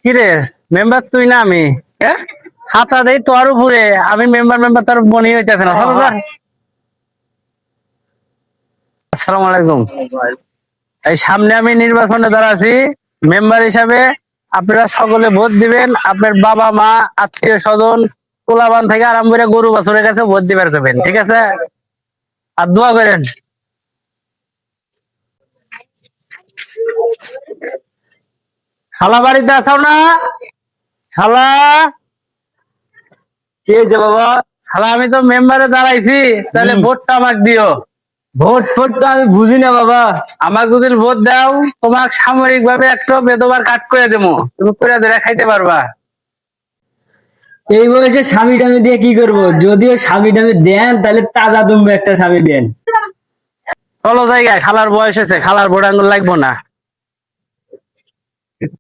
কিরে, মেম্বার তুই না আমি? হ্যাঁ, হাতা দেই তোর উপরে, আমি মেম্বার মেম্বার তোর মনে হইতেছে না। আসসালামু আলাইকুম। এই সামনে আমি নির্বাচনে দাঁড়াচ্ছি মেম্বার হিসাবে। আপনারা সকলে ভোট দিবেন, আপনার বাবা মা আত্মীয় স্বজন পোলাবান থেকে আরম্ভ করে গরু বাছুরের কাছে ভোট দিবার যাবেন, ঠিক আছে? আর দোয়া করেন। খালা বাড়িতে আছো না? খালা, কে যে বাবা? খালা আমি তো মেম্বারে দাঁড়াইছি, তাহলে ভোটটা আমাকে দিও। ভোট ফোট তো আমি বুঝি না বাবা। আমাকে যদি ভোট দাও, তোমাকে সামরিক ভাবে একটু বেদবার কাট করে দেবো, তুমি করে ধরে খাইতে পারবা। এই বয়সে স্বামী টামি দিয়ে কি করবো? যদিও স্বামী টামি দেন তাহলে তাজা দুম্বা একটা স্বামী দেন। চলো জায়গায়, খালার বয়স হয়েছে, খালার ভোট আঙ্গুল লাগবো না।